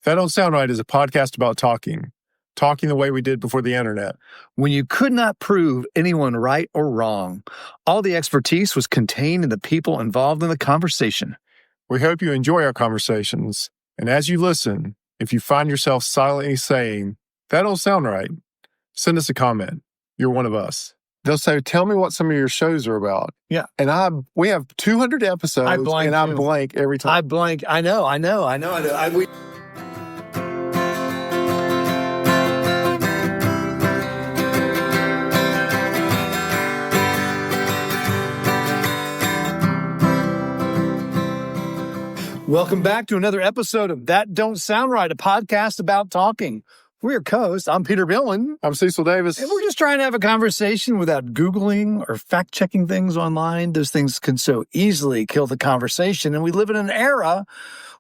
That Don't Sound Right is a podcast about talking the way we did before the internet. When you could not prove anyone right or wrong, all the expertise was contained in the people involved in the conversation. We hope you enjoy our conversations, and as you listen, if you find yourself silently saying, "That don't sound right," send us a comment. You're one of us. They'll say, "Tell me what some of your shows are about." Yeah. And we have 200 episodes, I blank every time. I blank. I know. Welcome back to another episode of That Don't Sound Right, a podcast about talking. We're your co-hosts. I'm Peter Billman. I'm Cecil Davis. And we're just trying to have a conversation without Googling or fact-checking things online. Those things can so easily kill the conversation. And we live in an era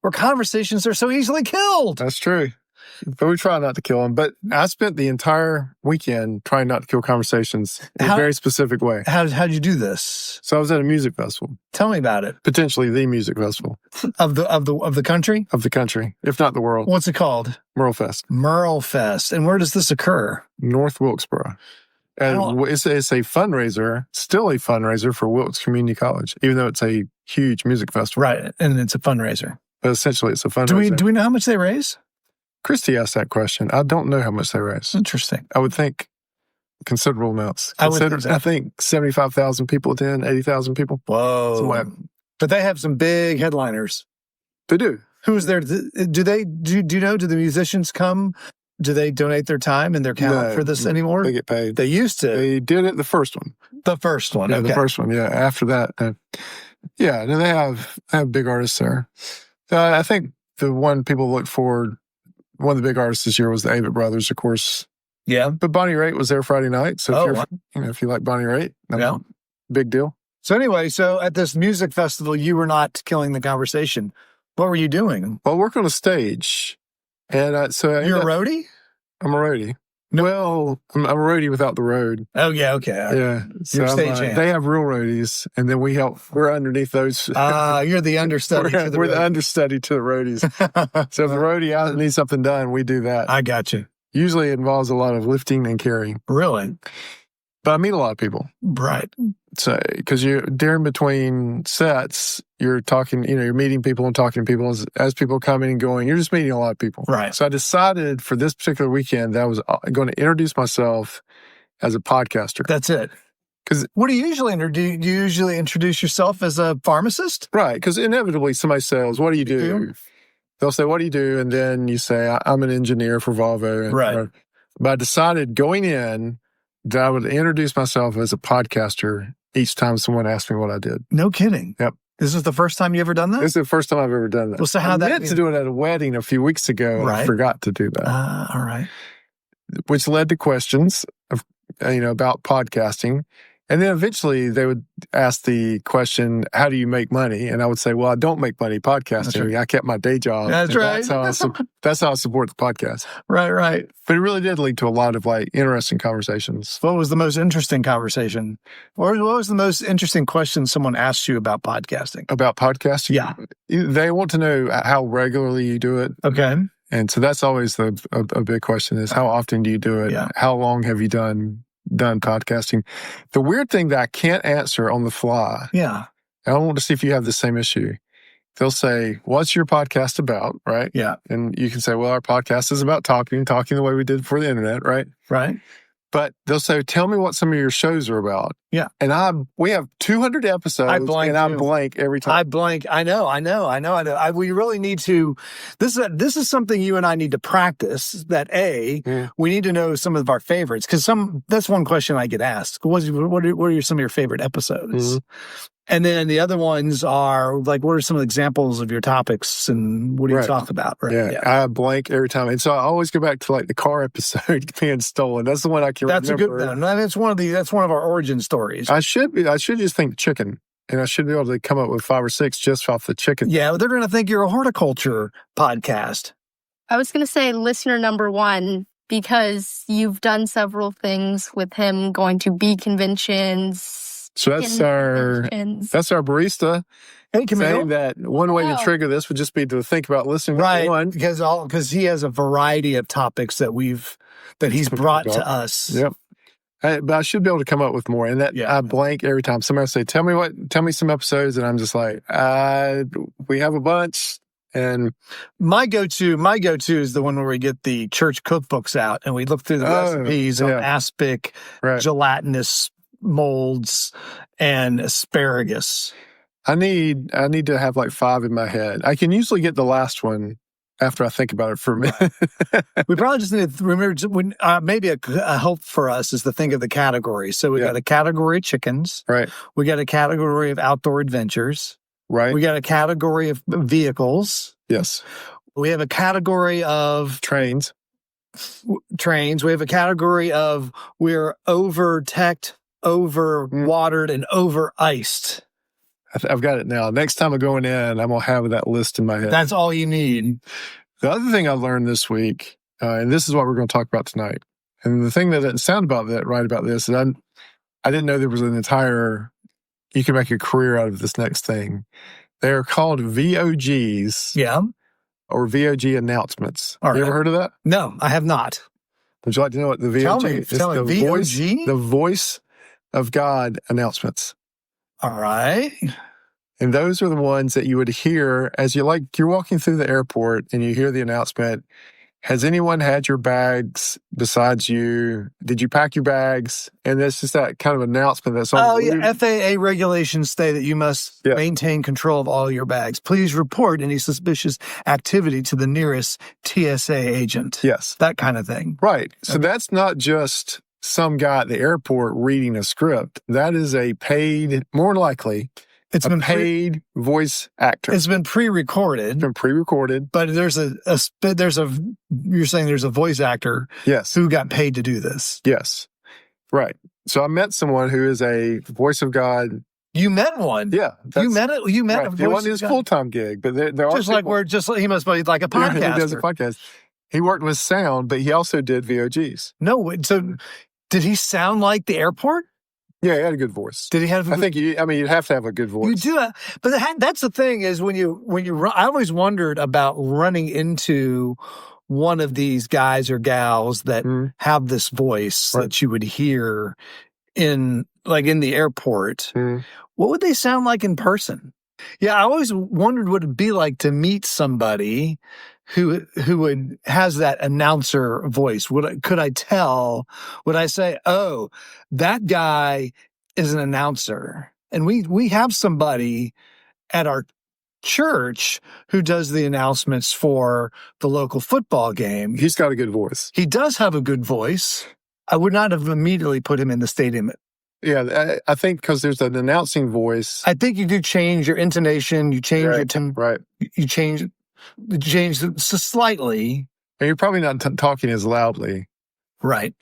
where conversations are so easily killed. That's true. But we try not to kill them. But I spent the entire weekend trying not to kill conversations in a very specific way. How'd you do this? So I was at a music festival. Tell me about it. Potentially the music festival. Of the country? Of the country, if not the world. What's it called? MerleFest. MerleFest. And where does this occur? North Wilkesboro. And it's a fundraiser, still a fundraiser for Wilkes Community College, even though it's a huge music festival. Right. And it's a fundraiser. But essentially it's a fundraiser. Do we know how much they raise? Christy asked that question. I don't know how much they raise. Interesting. I would think considerable amounts. I think 75,000 people attend, 80,000 people. Whoa. But they have some big headliners. They do. Who's there? Do you know, do the musicians come? Do they donate their time and their talent for this anymore? They get paid. They used to. They did it the first one. The first one, yeah, okay. The first one, yeah. After that, they have big artists there. I think the one people look for, one of the big artists this year was the Avett Brothers, of course. Yeah. But Bonnie Raitt was there Friday night. So if you like Bonnie Raitt, big deal. So anyway, at this music festival, you were not killing the conversation. What were you doing? Well, I work on a stage. And you're a roadie? I'm a roadie. No. Well, I'm a roadie without the road. Oh, yeah, okay. Yeah. You're stagehand. They have real roadies, and then we're underneath those. You're the understudy to the We're the understudy to the roadies. So if the roadie needs something done, we do that. I got you. Usually it involves a lot of lifting and carrying. Really? But I meet a lot of people. Right. So, because during between sets, you're talking, you're meeting people and talking to people as people coming and going. You're just meeting a lot of people. Right. So I decided for this particular weekend that I was going to introduce myself as a podcaster. That's it. Because what do you usually do? You usually introduce yourself as a pharmacist? Right. Because inevitably somebody says, "What do you do?" They'll say, "What do you do?" And then you say, "I'm an engineer for Volvo." Right. But I decided going in that I would introduce myself as a podcaster each time someone asked me what I did. No kidding. Yep. This is the first time you ever done that? This is the first time I've ever done that. Well, so I meant to do it at a wedding a few weeks ago, and I forgot to do that. All right. Which led to questions of, about podcasting. And then eventually they would ask the question, "How do you make money?" And I would say, "Well, I don't make money podcasting. Right. I kept my day job." That's right. That's how I support the podcast. Right. But it really did lead to a lot of interesting conversations. What was the most interesting conversation? Or what was the most interesting question someone asked you about podcasting? About podcasting? Yeah. They want to know how regularly you do it. Okay. And so that's always a big question is how often do you do it? Yeah. How long have you done podcasting? The weird thing that I can't answer on the fly. Yeah. I want to see if you have the same issue. They'll say, "What's your podcast about?" Right? Yeah. And you can say, "Well, our podcast is about talking the way we did before the internet." Right? Right. But they'll say, "Tell me what some of your shows are about." Yeah. And we have 200 episodes. I blank every time. I blank. I know. We really need to, this is something you and I need to practice, that we need to know some of our favorites. Because that's one question I get asked. What are some of your favorite episodes? Mm-hmm. And then the other ones are what are some examples of your topics and what do you talk about? Right? Yeah, I blank every time. And so I always go back to the car episode being stolen. That's the one I can remember. That's a good one. That's one of our origin stories. I should just think chicken. And I should be able to come up with 5 or 6 just off the chicken. Yeah, they're going to think you're a horticulture podcast. I was going to say listener number 1, because you've done several things with him, going to bee conventions, So that's our barista Hey, Camille. saying that one way to trigger this would just be to think about listening to one. Because he has a variety of topics that he's brought to us. Yep. But I should be able to come up with more. And that I blank every time somebody say, tell me some episodes. And I'm just like, we have a bunch. And my go-to is the one where we get the church cookbooks out and we look through the recipes on aspic, gelatinous molds, and asparagus. I need to have like 5 in my head. I can usually get the last one after I think about it for a minute. We probably just need to remember, maybe a help for us is to think of the categories. So we got a category of chickens. Right. We got a category of outdoor adventures. Right. We got a category of vehicles. Yes. We have a category of trains. We have a category of we're over-teched, over-watered, and over-iced. I've got it now. Next time I'm going in, I'm going to have that list in my head. That's all you need. The other thing I learned this week, and this is what we're going to talk about tonight, and the thing that didn't sound about this is I didn't know there was an entire, you can make a career out of this next thing. They're called VOGs. Yeah. Or VOG announcements. All right. You ever heard of that? No, I have not. Would you like to know what the VOG is? Tell me, VOG? The voice of God announcements. All right. And those are the ones that you would hear as you're walking through the airport and you hear the announcement. Has anyone had your bags besides you? Did you pack your bags? And it's just that kind of announcement that's on. FAA regulations say that you must maintain control of all your bags. Please report any suspicious activity to the nearest TSA agent. Yes. That kind of thing. Right. So that's not just some guy at the airport reading a script. That is a paid, more likely, it's been paid voice actor. It's been pre-recorded. It's been pre-recorded. But you're saying there's a voice actor who got paid to do this. Yes. Right. So I met someone who is a voice of God. You met one? Yeah. You met a voice of God? It wasn't his full-time gig, but there are he must be like a podcaster. Yeah, he does a podcast. He worked with sound, but he also did VOGs. No, so did he sound like the airport? Yeah, he had a good voice. Did he have? You'd have to have a good voice. You do, but that's the thing is when you run, I always wondered about running into one of these guys or gals that have this voice that you would hear in the airport. What would they sound like in person? Yeah, I always wondered what it'd be like to meet somebody who has that announcer voice. Could I tell? Would I say, "Oh, that guy is an announcer"? And we have somebody at our church who does the announcements for the local football game. He's got a good voice. He does have a good voice. I would not have immediately put him in the stadium. Yeah, I think because there's an announcing voice. I think you do change your intonation. You change your tone. Right. You change slightly. And you're probably not talking as loudly. Right.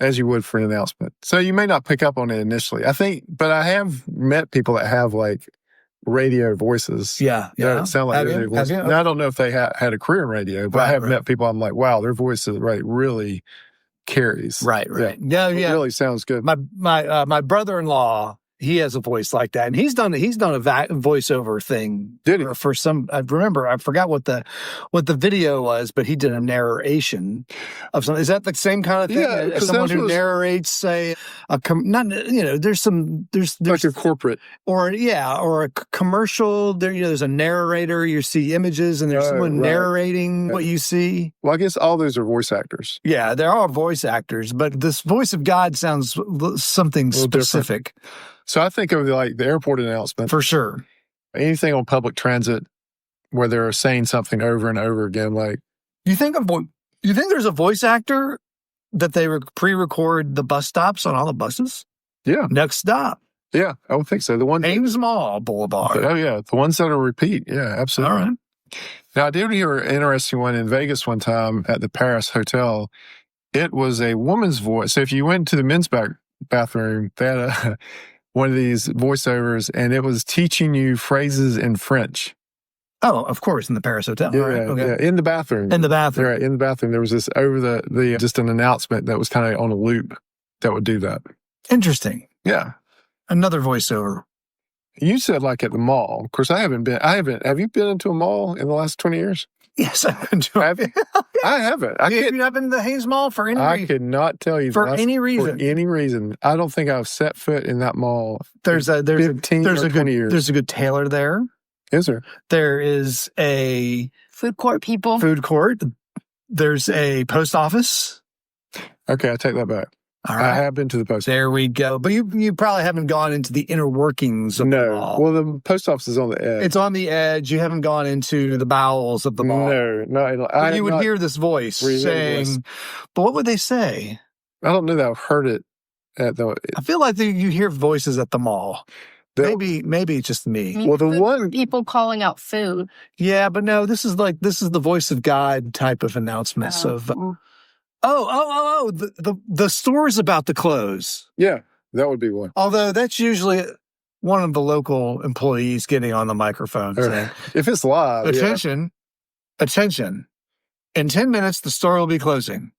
As you would for an announcement. So you may not pick up on it initially. But I have met people that have like radio voices. Yeah. That sound like radio voices. Now, I don't know if they had a career in radio, but I have met people I'm like, wow, their voice is really carries. Right. Yeah. It really sounds good. My brother-in-law, he has a voice like that, and he's done a voiceover thing. Did he? For some? I forgot what the video was, but he did a narration of something. Is that the same kind of thing? Yeah, someone who narrates, say, there's like a corporate or a commercial. There's a narrator. You see images, and there's someone narrating what you see. Well, I guess all those are voice actors. Yeah, there are voice actors, but this voice of God sounds something specific. Different. So I think of the airport announcement. For sure. Anything on public transit where they're saying something over and over again, like. You think there's a voice actor that they pre-record the bus stops on all the buses? Yeah. Next stop. Yeah, I would think so. The one Ames Mall Boulevard. Oh, yeah. The ones that are repeat. Yeah, absolutely. All right. Now, I did hear an interesting one in Vegas one time at the Paris Hotel. It was a woman's voice. So if you went to the men's bathroom, they had one of these voiceovers, and it was teaching you phrases in French. Oh, of course, in the Paris Hotel. Yeah, right. Okay. Yeah, in the bathroom. In the bathroom. Right, in the bathroom. There was this over the just an announcement that was kind of on a loop that would do that. Interesting. Yeah. Another voiceover. You said like at the mall. Of course, I haven't been. Have you been into a mall in the last 20 years? Yes, I've been doing Have you? I haven't. Have you not been to the Hayes Mall for any I reason? could not tell you For any reason. For any reason. I don't think I've set foot in that mall. There's a 15 or 20 years. There's a good tailor there. Is there? There is a Food court people. food court. There's a post office. Okay, I take that back. All I right. have been to the post office. There we go. But you probably haven't gone into the inner workings of the No. mall. Well, the post office is on the edge. It's on the edge. You haven't gone into the bowels of the mall. No, no. But you would hear this voice Where you hear the saying, voice. but what would they say? I don't know that I've heard it at the. I feel like you hear voices at the mall. Maybe it's just me. Well, the Food one people calling out food. Yeah, but no, this is the voice of God type of announcements of the store is about to close. Yeah, that would be one. Although that's usually one of the local employees getting on the microphone saying, If it's live, attention. In 10 minutes, the store will be closing.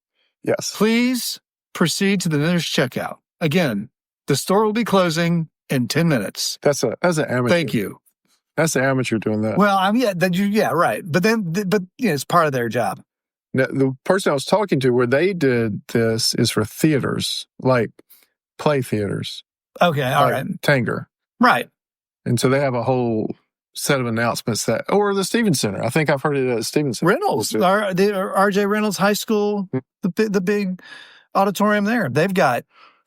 Yes. Please proceed to the nearest checkout. Again, the store will be closing in 10 minutes. That's an amateur. Thank you. That's an amateur doing that. Well, right. But it's part of their job. Now, the person I was talking to where they did this is for theaters, like play theaters. Okay, all like right. Tanger. Right. And so they have a whole set of announcements or the Stevens Center. I think I've heard it at Stevens Center. Reynolds, RJ Reynolds High School, the big auditorium there. They've got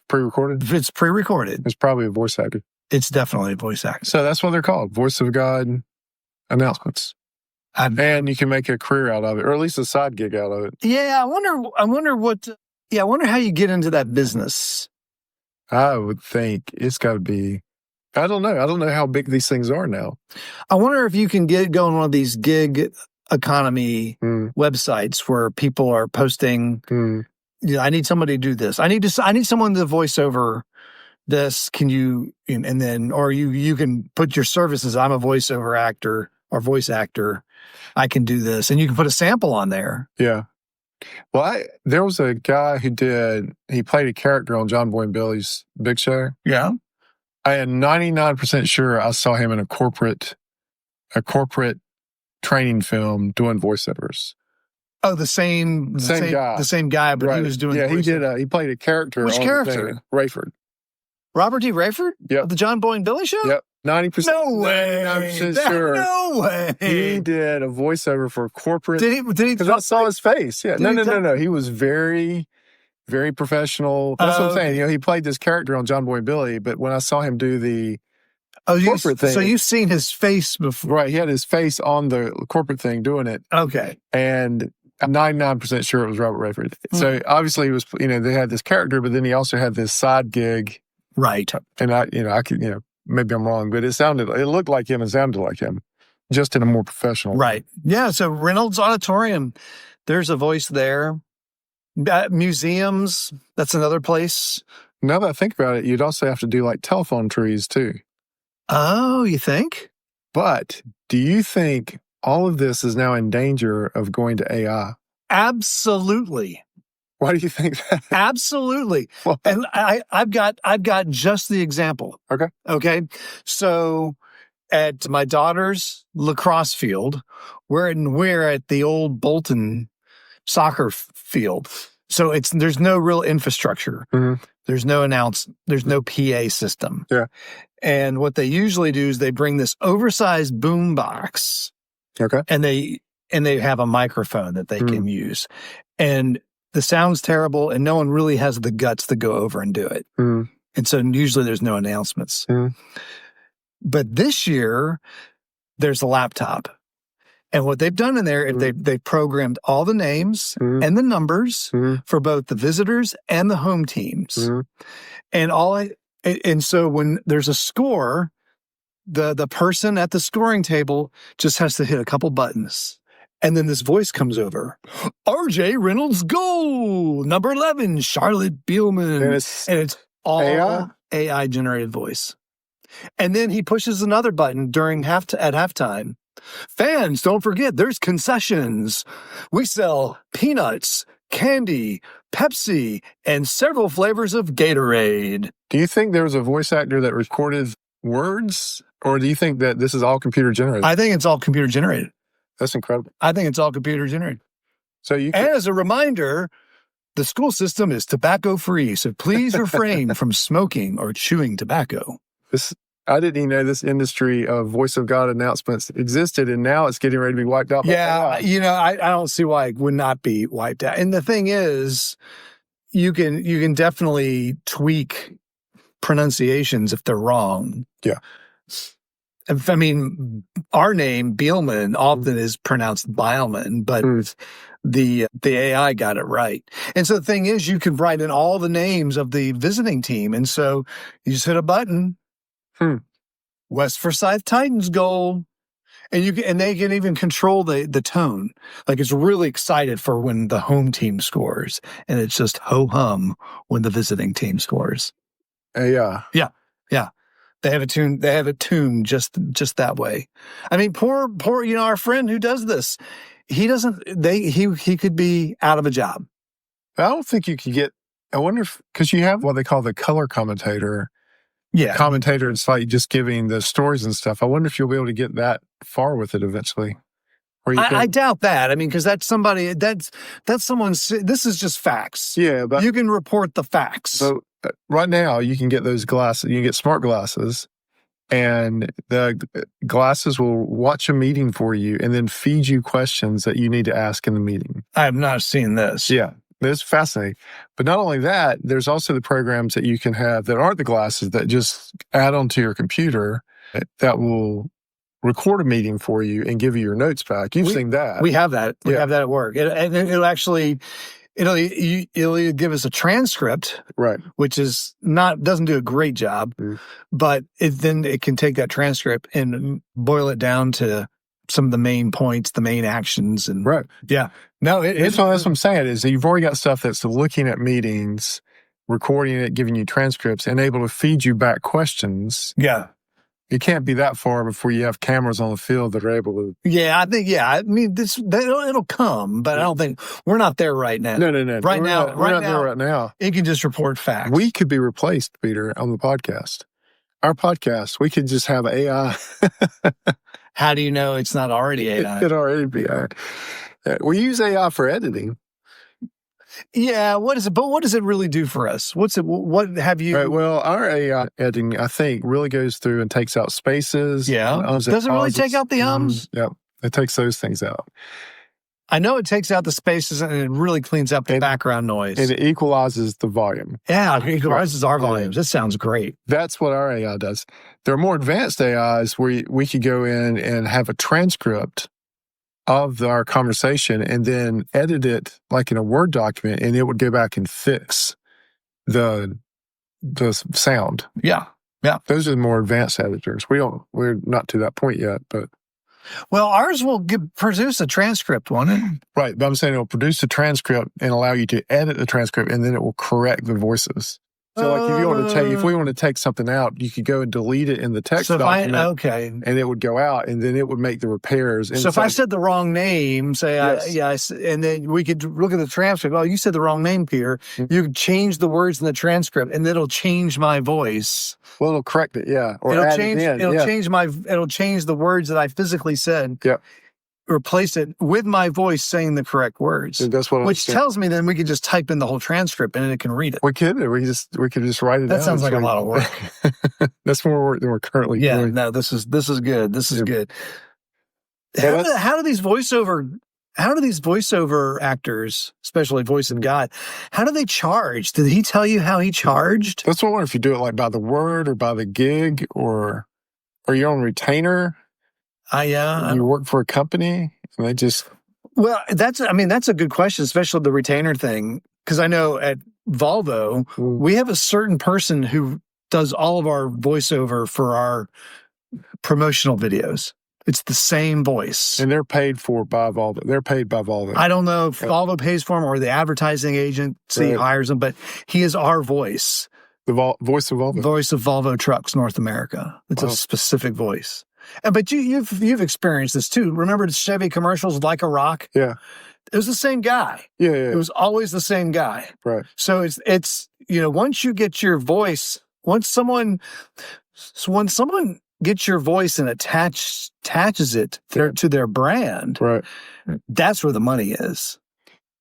Pre-recorded? it's pre-recorded. It's probably a voice actor. It's definitely a voice actor. So that's what they're called, Voice of God announcements. And you can make a career out of it, or at least a side gig out of it. Yeah, I wonder how you get into that business. I would think it's got to be, I don't know. I don't know how big these things are now. I wonder if you can go on one of these gig economy websites where people are posting, I need somebody to do this. I need someone to voice over this. Can you, and then, or you can put your services. I'm a voiceover actor or voice actor. I can do this. And you can put a sample on there. Yeah. Well, there was a guy he played a character on John Boy and Billy's Big Show. Yeah. I am 99% sure I saw him in a corporate training film doing voiceovers. Oh, the same guy. The same guy, but he was doing. Yeah, he played a character. Which character? Rayford. Robert D. Rayford? Yep. Of the John Boy and Billy Show? Yep. 90%. No way. 99% sure. No way. He did a voiceover for corporate. Did he? Because I saw his face. Yeah. No. He was very, very professional. That's what I'm saying. He played this character on John Boy and Billy, but when I saw him do the corporate thing. So you've seen his face before. Right. He had his face on the corporate thing doing it. Okay. And I'm 99% sure it was Robert Rayford. So obviously he was, they had this character, but then he also had this side gig. Right. And I could, maybe I'm wrong, but it looked like him and sounded like him, just in a more professional way. Right. Yeah. So Reynolds Auditorium, there's a voice there. Museums, that's another place. Now that I think about it, you'd also have to do like telephone trees too. Oh, you think? But do you think all of this is now in danger of going to AI? Absolutely. Why do you think that? Absolutely. Well, And I've got just the example. Okay. Okay. So at my daughter's lacrosse field, we're at the old Bolton soccer field. So there's no real infrastructure. Mm-hmm. There's no PA system. Yeah. And what they usually do is they bring this oversized boom box. Okay. And they have a microphone that they can use. And the sound's terrible, and no one really has the guts to go over and do it. Mm. And so usually there's no announcements. Mm. But this year, there's a laptop. And what they've done in there is they've programmed all the names and the numbers for both the visitors and the home teams. And so when there's a score, the person at the scoring table just has to hit a couple buttons. And then this voice comes over. RJ Reynolds goal, number 11, Charlotte Bielman. And it's all AI generated voice. And then he pushes another button at halftime. Fans, don't forget, there's concessions. We sell peanuts, candy, Pepsi, and several flavors of Gatorade. Do you think there was a voice actor that recorded words, or do you think that this is all computer generated? I think it's all computer generated. That's incredible. I think it's all computer generated. So you And as a reminder, the school system is tobacco free, so please refrain from smoking or chewing tobacco. I didn't even know this industry of voice of God announcements existed, and now it's getting ready to be wiped out. Yeah, I don't see why it would not be wiped out. And the thing is, you can definitely tweak pronunciations if they're wrong. Yeah. I mean, our name, Beelman, often is pronounced Beilman, but the AI got it right. And so the thing is, you can write in all the names of the visiting team. And so you just hit a button. West Forsyth Titans goal. And they can even control the tone. Like it's really excited for when the home team scores. And it's just ho-hum when the visiting team scores. Yeah. Yeah. They have it tuned just that way. I mean, poor, our friend who does this, he could be out of a job. I don't think you could get, I wonder if, because you have what they call the color commentator. Yeah. Commentator, it's like just giving the stories and stuff. I wonder if you'll be able to get that far with it eventually. I doubt that. I mean, because that's someone, this is just facts. Yeah, but you can report the facts. So right now you can get those glasses, you can get smart glasses, and the glasses will watch a meeting for you and then feed you questions that you need to ask in the meeting. I have not seen this. Yeah. It's fascinating. But not only that, there's also the programs that you can have that aren't the glasses that just add onto your computer that will record a meeting for you and give you your notes back. You've seen that. We have that. We have that at work. It'll actually, it'll give us a transcript, right? Which doesn't do a great job, but then it can take that transcript and boil it down to some of the main points, the main actions, and right. Yeah. No, that's what I'm saying is you've already got stuff that's looking at meetings, recording it, giving you transcripts, and able to feed you back questions. Yeah. It can't be that far before you have cameras on the field that are able to. Yeah, I think. Yeah, I mean, it'll come, but I don't think we're not there right now. No. Right we're now, not there right now. It can just report facts. We could be replaced, Peter, on the podcast. Our podcast, we could just have AI. How do you know it's not already AI? It could already be AI. We use AI for editing. Yeah, what is it? But what does it really do for us? What have you? Right, well, our AI editing, I think, really goes through and takes out spaces. Yeah. Does it really take out the ums? Yeah, it takes those things out. I know it takes out the spaces and it really cleans up the background noise. And it equalizes the volume. Yeah, it equalizes our volumes. That sounds great. That's what our AI does. There are more advanced AIs where we could go in and have a transcript of our conversation and then edit it like in a Word document, and it would go back and fix the sound. Yeah. Those are the more advanced editors. We're not to that point yet, but. Well, ours will produce a transcript, won't it? Right. But I'm saying it will produce a transcript and allow you to edit the transcript, and then it will correct the voices. So like if we want to take something out, you could go and delete it in the text document. And it would go out, and then it would make the repairs. So if I said the wrong name, and then we could look at the transcript. Oh, you said the wrong name, Peter. Mm-hmm. You could change the words in the transcript, and it'll change my voice. Well, it'll correct it, yeah. Or it'll change. It'll change the words that I physically said. Yeah. Replace it with my voice saying the correct words. That's what which tells me then we could just type in the whole transcript and it can read it. We could just write it down. That sounds like a lot of work. That's more work than we're currently doing. Yeah, no, this is good. This is good. How do these voiceover actors, especially voice of God, how do they charge? Did he tell you how he charged? That's what I wonder if you do it like by the word or by the gig or your own retainer. You work for a company and they just. Well, that's a good question, especially the retainer thing. Because I know at Volvo, we have a certain person who does all of our voiceover for our promotional videos. It's the same voice. And they're paid by Volvo. They're paid by Volvo. I don't know if Volvo pays for him or the advertising agency hires him, but he is our voice. The voice of Volvo? Voice of Volvo Trucks North America. It's a specific voice. But you've experienced this too. Remember the Chevy commercials, Like a Rock? Yeah. it was the same guy. Yeah. It was always the same guy. Right. So it's once you get your voice, when someone gets your voice and attaches it to their brand, Right. that's where the money is.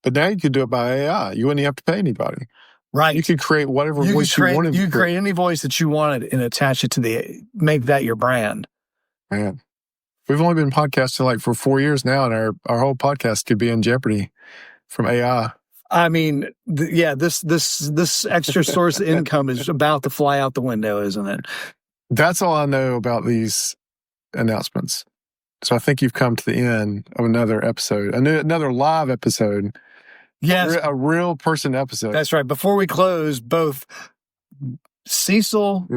But now you could do it by AI. You wouldn't have to pay anybody. Right. You could create whatever voice you wanted. You could create any voice that you wanted and attach it to make that your brand. Man, we've only been podcasting like for 4 years now, and our whole podcast could be in jeopardy from AI. I mean, this extra source of income is about to fly out the window, isn't it? That's all I know about these announcements. So I think you've come to the end of another episode, another live episode. Yes. A real person episode. That's right. Before we close, both Cecil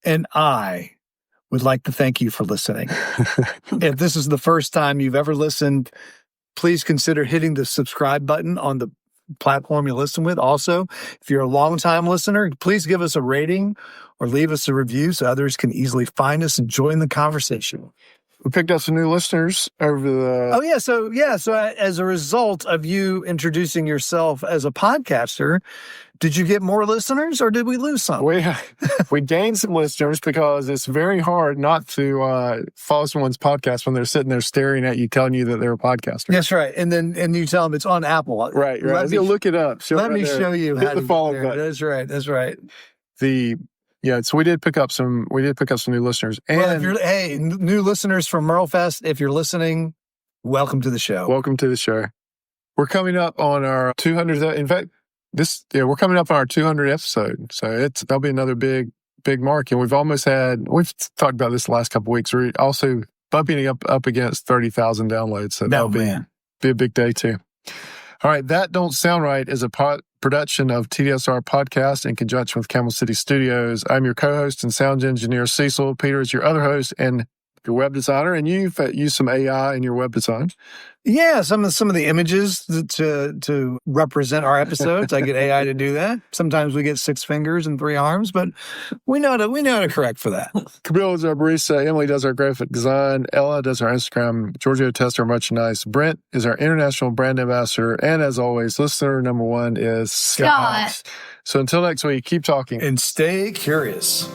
and I would like to thank you for listening. If this is the first time you've ever listened, please consider hitting the subscribe button on the platform you listen with. Also, if you're a longtime listener, please give us a rating or leave us a review so others can easily find us and join the conversation. We picked up some new listeners over the... So as a result of you introducing yourself as a podcaster, did you get more listeners or did we lose some? We gained some listeners because it's very hard not to follow someone's podcast when they're sitting there staring at you, telling you that they're a podcaster. That's right. And you tell them it's on Apple. Right. Let's go look it up. Let me show you how to follow get there. That's right. So we did pick up some new listeners. And new listeners from MerleFest, if you're listening, welcome to the show. Welcome to the show. We're coming up on our 200th. In fact, we're coming up on our 200th episode. So that'll be another big mark. And we've talked about this the last couple of weeks. We're also bumping up against 30,000 downloads. So that'll be a big day too. All right. That Don't Sound Right is a production of TDSR Podcast in conjunction with Camel City Studios. I'm your co-host and sound engineer, Cecil. Peter is your other host and your web designer, and you've used some AI in your web design. Yeah, some of the images to represent our episodes. I get AI to do that. Sometimes we get 6 fingers and 3 arms, but we know how to correct for that. Camille is our barista. Emily does our graphic design. Ella does our Instagram. Giorgio tests our merchandise. Brent is our international brand ambassador. And as always, listener number 1 is Scott. So until next week, keep talking and stay curious.